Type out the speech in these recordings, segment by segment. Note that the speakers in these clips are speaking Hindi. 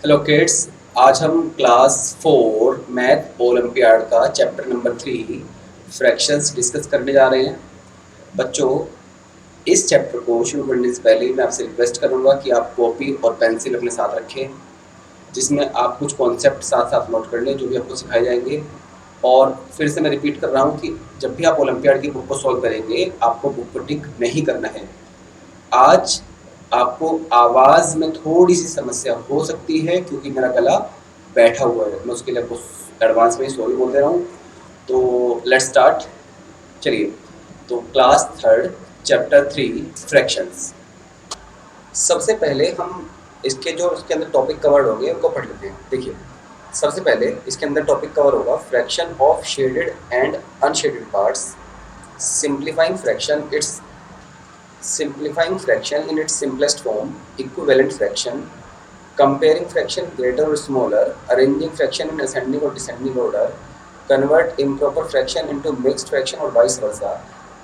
Hello kids. आज हम क्लास 4 मैथ ओलंपियाड का चैप्टर नंबर 3 फ्रैक्शंस डिस्कस करने जा रहे हैं। बच्चों, इस चैप्टर को शुरू करने से पहले मैं आपसे रिक्वेस्ट करूंगा कि आप कॉपी और पेंसिल अपने साथ रखें, जिसमें आप कुछ कॉन्सेप्ट साथ साथ नोट कर लें जो भी आपको सिखाए जाएंगे। और फिर से मैं रिपीट कर रहा हूँ कि जब भी आप ओलंपियाड की बुक को सॉल्व करेंगे, आपको बुक को टिक नहीं करना है। आज आपको आवाज़ में थोड़ी सी समस्या हो सकती है क्योंकि मेरा गला बैठा हुआ है। मैं उसके लिए आपको एडवांस में ही सॉरी बोल दे रहा हूँ। तो लेट्स स्टार्ट। चलिए, तो क्लास थर्ड चैप्टर 3 फ्रैक्शंस। सबसे पहले हम इसके अंदर टॉपिक कवर्ड होंगे उनको पढ़ लेते हैं। देखिए, सबसे पहले इसके अंदर टॉपिक कवर होगा fraction of shaded and unshielded parts, simplifying fraction it's simplifying fraction in its simplest form, equivalent fraction, comparing fraction greater or smaller, arranging fraction in ascending or descending order, convert improper fraction into mixed fraction or vice versa,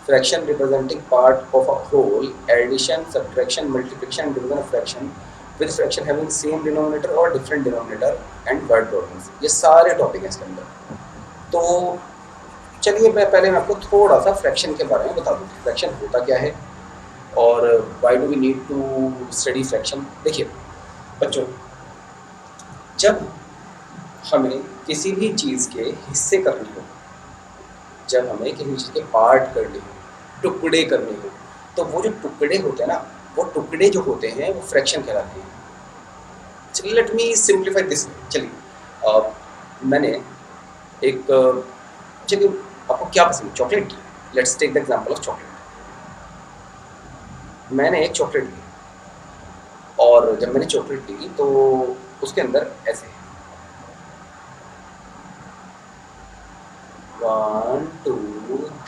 fraction representing part of a whole, addition, subtraction, multiplication, division of fraction, with fraction having same denominator or different denominator, and word problems। ये सारे टॉपिक हैं इसके अंदर। तो चलिए, मैं आपको थोड़ा सा फ्रैक्शन के बारे में बता दूँ। फ्रैक्शन होता क्या है और why do we need to study fraction. देखिए बच्चों, जब हमें किसी भी चीज़ के हिस्से करने हो, जब हमें किसी चीज़ के पार्ट करने हो, टुकड़े करने हो, तो वो जो टुकड़े होते हैं ना, वो टुकड़े जो होते हैं वो फ्रैक्शन कहलाते हैं। चलिए, लेट मी सिंप्लीफाई दिस। चलिए, मैंने एक चलिए, आपको क्या पसंद है? Chocolate. Let's take the example of chocolate. मैंने एक चॉकलेट ली और जब मैंने चॉकलेट ली तो उसके अंदर ऐसे 1 2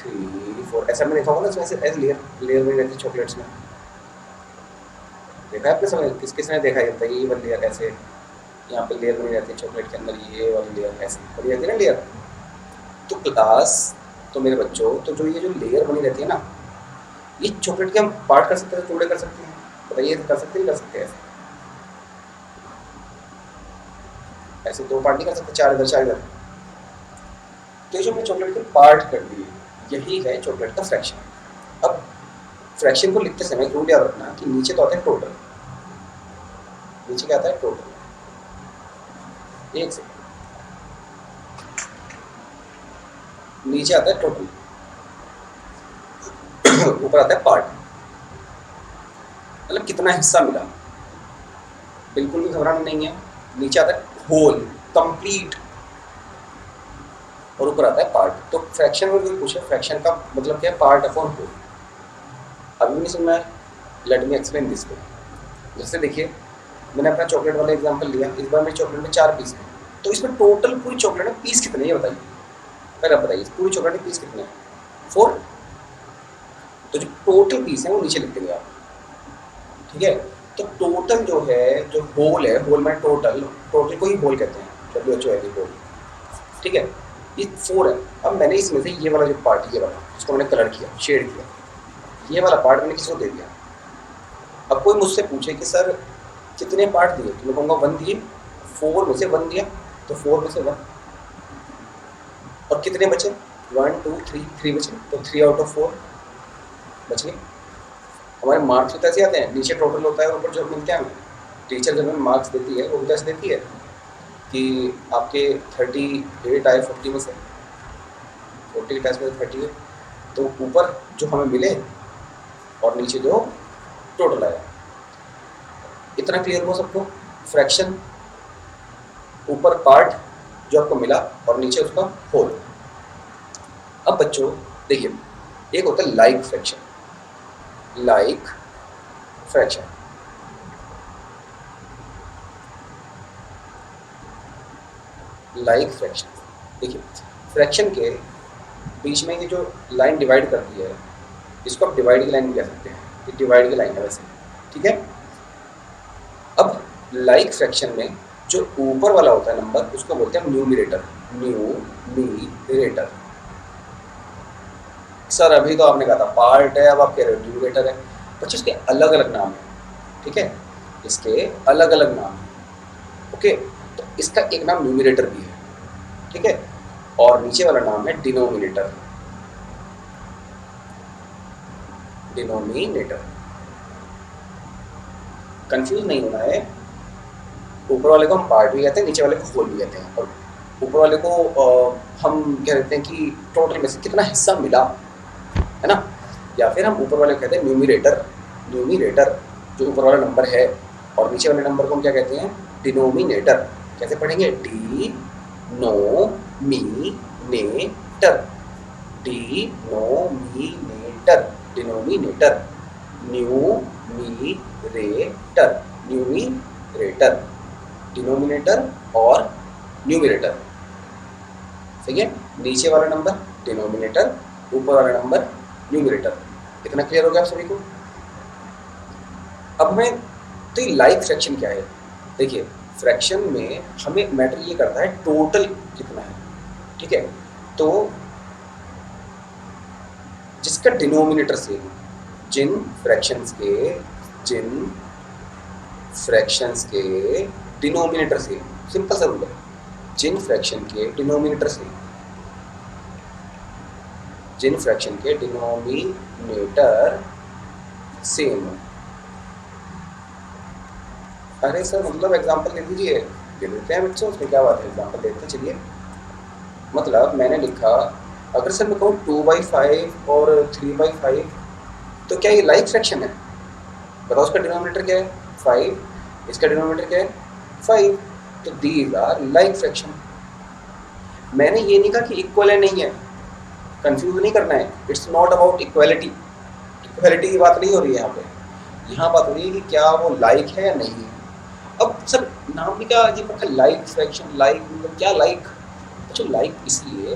3 4 ऐसा मैंने देखा होगा ना, इसमें ऐसे लेयर लेयर में रहती चॉकलेट्स में। देखा है आपने? समय किसने देखा है? ये वाली लेयर ऐसे, यहाँ पे लेयर बनी रहती है चॉकलेट के अंदर, ये वाली लेयर ऐसे बनी रहती है ना लेयर। तो क्लास, तो मेरे बच्चों, तो जो ये जो लेयर बनी रहती है ना, ये चॉकलेट के हम पार्ट कर सकते हैं, टुकड़े कर सकते हैं। बताइए, कर सकते हैं? कर सकते हैं ऐसे? ऐसे दो पार्ट नहीं कर सकते, चार इधर चार इधर। तो ये जो हमने चॉकलेट के पार्ट कर दिए, यही है चॉकलेट का फ्रैक्शन। अब फ्रैक्शन को लिखते समय रूल याद रखना कि नीचे तो आता है टोटल। नीचे क्या आता है? टोटल। एक सेकंड, नीचे आता है टोटल, ऊपर आता है पार्ट। मतलब कितना हिस्सा मिला, बिल्कुल भी घबराना नहीं है। नीचे आता है होल, कंप्लीट, और ऊपर आता है पार्ट। तो फ्रैक्शन में भी पूछे, फ्रैक्शन का मतलब क्या है? Part upon whole. अभी नहीं सुनना है? Let me explain this way. जैसे देखिए, मैंने अपना चॉकलेट वाला एग्जांपल लिया। इस बार मेरी चॉकलेट में 4 पीस हैं, तो इसमें टोटल पूरी चॉकलेट में पीस कितने हैं? ये बताइए, पहले आप बताइए पूरी चॉकलेट में पीस कितने हैं? 4। तो जो टोटल पीस है वो नीचे लिख देंगे आप, ठीक है? तो टोटल जो है, जो होल है, होल में टोटल, टोटल को ही होल कहते हैं, WHO होल, ठीक है? ये 4 है। अब मैंने इसमें से ये वाला जो पार्ट, ये वाला जिसको मैंने कलर किया, शेड किया, ये वाला पार्ट मैंने किसी को दे दिया। अब कोई मुझसे पूछे कि सर कितने पार्ट दिए, तो मैं कहूँगा 1 दिए। 4 में से 1 दिया, तो 4 में से 1। और कितने बचे? 1 2 3 बचे, तो 3 आउट ऑफ 4 बच गए। हमारे मार्क्स भी कैसे आते हैं? नीचे टोटल होता है, ऊपर जो मिलते हैं हमें। टीचर जब हमें मार्क्स देती है वो भी कैसे देती है कि आपके 38 आए 40 में से, 40 टेस्ट में 30 है, तो ऊपर जो हमें मिले और नीचे जो टोटल आया। इतना क्लियर हो सबको? फ्रैक्शन, ऊपर पार्ट जो आपको मिला और नीचे उसका होल। अब बच्चों देखिए, एक होता है like fraction. Like fraction, like fraction. देखिए, फ्रैक्शन के बीच में ये जो लाइन डिवाइड करती है, इसको आप डिवाइड की लाइन भी कह सकते हैं। ये डिवाइड की लाइन है वैसे, ठीक है? अब लाइक फ्रैक्शन में जो ऊपर वाला होता है नंबर, उसको बोलते हैं न्यूमरेटर। न्यूमरेटर। सर अभी तो आपने कहा था पार्ट है, अब आप कह रहे हो न्यूमरेटर है। बच्चों इसके अलग अलग नाम है, ठीक है? इसके अलग अलग नाम है। ओके, तो इसका एक नाम न्यूमिनेटर भी है, ठीक है, और नीचे वाला नाम है डिनोमिनेटर। डिनोमिनेटर, कंफ्यूज नहीं होना है। ऊपर वाले को हम पार्ट भी कहते हैं, नीचे वाले को होल भी कहते हैं। और ऊपर वाले को हम कह देते हैं कि टोटल में से कितना हिस्सा मिला, है ना, या फिर हम ऊपर वाले को कहते हैं न्यूमिनेटर। न्यूमिनेटर जो ऊपर वाला नंबर है, और नीचे वाले नंबर को हम क्या कहते हैं, डिनोमिनेटर। कैसे पढ़ेंगे, डी नो मी ने टर, denominator, denominator, numerator, numerator, denominator और न्यूमिरेटर, सही है। नीचे वाला नंबर डिनोमिनेटर, ऊपर वाला नंबर न्यूमिरेटर। इतना क्लियर हो गया आप सभी को। अब हमें तो ये लाइक फ्रैक्शन क्या है, देखिए फ्रैक्शन में हमें मैटर ये करता है टोटल कितना है, ठीक है। तो जिसका डिनोमिनेटर सेम, जिन फ्रैक्शंस के डिनोमिनेटर सेम, सिंपल सा रूल है, जिन फ्रैक्शन के डिनोमिनेटर सेम, जिन फ्रैक्शन के डिनोमिनेटर सेम। अरे सर मतलब एग्जांपल दे दीजिए, दे देते हैं बच्चों, उसमें क्या बात है, एग्जांपल देते हैं। चलिए, मतलब मैंने लिखा, अगर सर मैं कहूँ 2/5 और 3/5, तो क्या ये लाइक फ्रैक्शन है? बताओ, उसका डिनोमिनेटर क्या है, 5, इसका डिनोमिनेटर क्या है, 5, तो दीज आर लाइक फ्रैक्शन। मैंने ये नहीं कहा कि इक्वल है, नहीं है, कंफ्यूज नहीं करना है, it's not about equality. Equality की बात नहीं हो रही है यहाँ पे, यहाँ बात हो रही है कि क्या वो लाइक है या नहीं है। अब सर नाम भी क्या अजीब रखा, लाइक फ्रैक्शन, लाइक मतलब क्या लाइक? अच्छा, लाइक इसलिए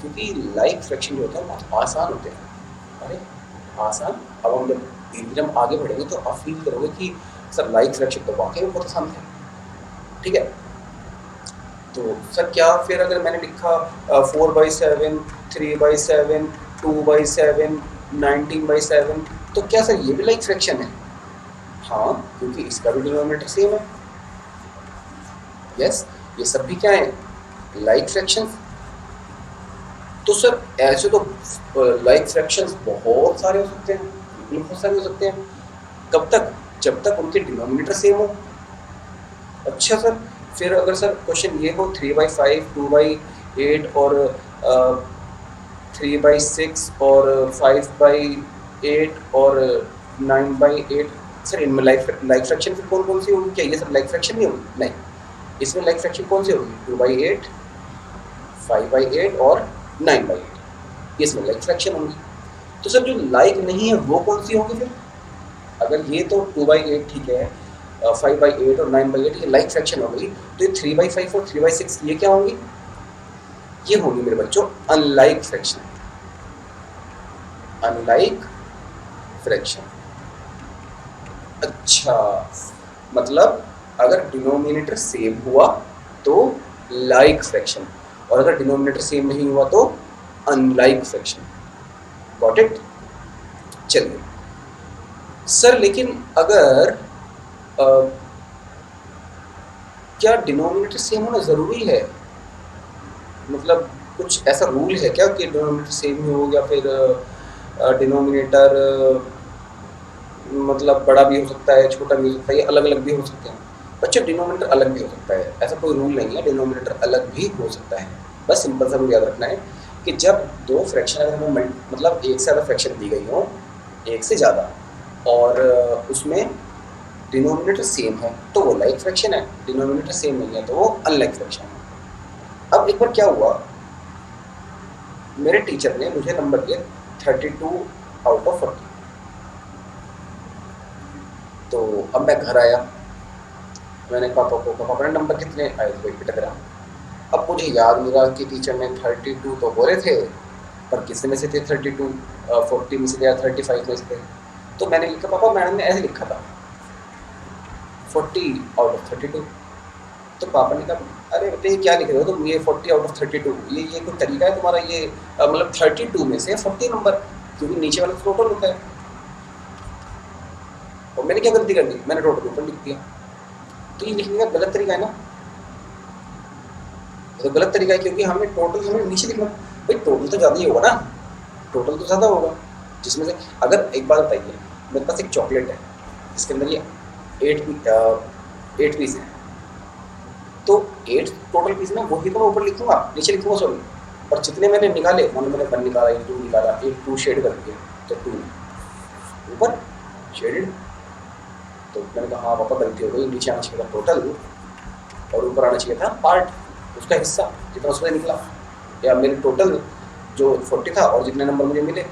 क्योंकि लाइक फ्रैक्शन जो होता है बहुत आसान होते हैं। अरे आसान, अब हम जब धीरे धीरे हम आगे बढ़ेंगे तो आप फील करोगे कि सर लाइक फ्रैक्शन तो वाकई में बहुत आसान है, ठीक है। तो सर क्या फिर अगर मैंने लिखा 4/7, 3/7, 2/7, 19/7, तो क्या सर ये भी लाइक फ्रैक्शन है? हाँ, क्योंकि इसका भी डिनोमिनेटर सेम है। यस, ये सब भी क्या है, लाइक फ्रैक्शंस। तो सर ऐसे तो लाइक फ्रैक्शंस बहुत सारे हो सकते हैं, बिल्कुल बहुत सारे हो सकते हैं। कब तक? जब तक उनके डिनोमिनेटर सेम हो। अच्छा सर, फिर अगर सर क्वेश्चन ये हो 3/5, 2/8 और 3/6 और 5/8 और 9/8, सर इनमें लाइक फ्रैक्शन फिर कौन कौन सी होगी? क्या ये सब लाइक फ्रैक्शन नहीं होगी? नहीं, इसमें लाइक फ्रैक्शन कौन सी होगी? 2/8, 5/8 और 9/8, ये इसमें लाइक फ्रैक्शन होंगी। तो सर जो लाइक नहीं है वो कौन सी होंगी फिर? अगर ये तो 2/8 ठीक है, 5/8 और 9/8 ये लाइक फ्रैक्शन हो गई, तो ये 3/5 और 3/6 ये क्या होंगी? ये होंगी मेरे बच्चों अनलाइक फ्रैक्शन। Unlike fraction. अच्छा, मतलब अगर डिनोमिनेटर सेम हुआ तो लाइक फ्रैक्शन, और अगर डिनोमिनेटर सेम नहीं हुआ तो अनलाइक फ्रैक्शन। Got it? चलिए सर, लेकिन अगर क्या डिनोमिनेटर सेम होना ज़रूरी है? मतलब कुछ ऐसा रूल है क्या कि डिनोमिनेटर सेम ही हो, या फिर डिनोमिनेटर मतलब बड़ा भी हो सकता है, छोटा भी हो सकता है, ये अलग अलग भी हो सकते हैं? बच्चों डिनोमिनेटर अलग भी हो सकता है, ऐसा कोई रूल नहीं है, डिनोमिनेटर अलग भी हो सकता है। बस सिंपल सा रूल याद रखना है कि जब दो फ्रैक्शन अगर हमें मतलब एक से ज़्यादा फ्रैक्शन दी गई हो, एक से ज़्यादा, और उसमें डिनोमिनेटर सेम है तो वो लाइक फ्रैक्शन है, डिनोमिनेटर सेम नहीं है तो वो अनलाइक फ्रैक्शन है। अब एक बार क्या हुआ, मेरे टीचर ने मुझे नंबर दिया 32/40। तो अब मैं घर आया, मैंने पापा को कहा, पापा ने नंबर कितने आए थे बेटा तेरा? अब मुझे याद नहीं रहा कि टीचर ने 32 तो बोले थे, पर किस में से थे 32, 40 में से या 35 में से थे। तो मैंने लिखा, पापा मैडम ने ऐसे लिखा था 40/32। तो पापा ने कहा, अरे बेटे ये क्या लिख रहे हो तुम, ये 40/32, ये कोई तरीका है तुम्हारा? ये मतलब 32 में से 40 नंबर, क्योंकि नीचे वाला तो टोटल होता है। और मैंने क्या गलती कर दी, मैंने टोटल ऊपर लिख दिया। तो ये लिखने का गलत तरीका है ना, तो गलत तरीका है क्योंकि हमें टोटल हमें नीचे लिखना। भाई टोटल तो ज़्यादा ही होगा ना, टोटल तो ज़्यादा होगा, जिसमें से अगर एक बात बताइए, मेरे पास एक चॉकलेट है जिसके अंदर ये 8 पीस हैं, तो 8 टोटल पीस ना वही तो मैं ऊपर लिखूंगा, नीचे लिखूंगा सॉरी। और जितने मैंने निकाले, मान लो मैंने 1 निकाला, 2 निकाला, 1 2 शेड करके, तो 2 ऊपर शेडेड। तो मैंने कहा हाँ पापा गलती हो गई, नीचे आना चाहिए था टोटल और ऊपर आना चाहिए था पार्ट, उसका हिस्सा जितना उसमें निकला। या मेरे टोटल जो 40 था और जितने नंबर मुझे मिले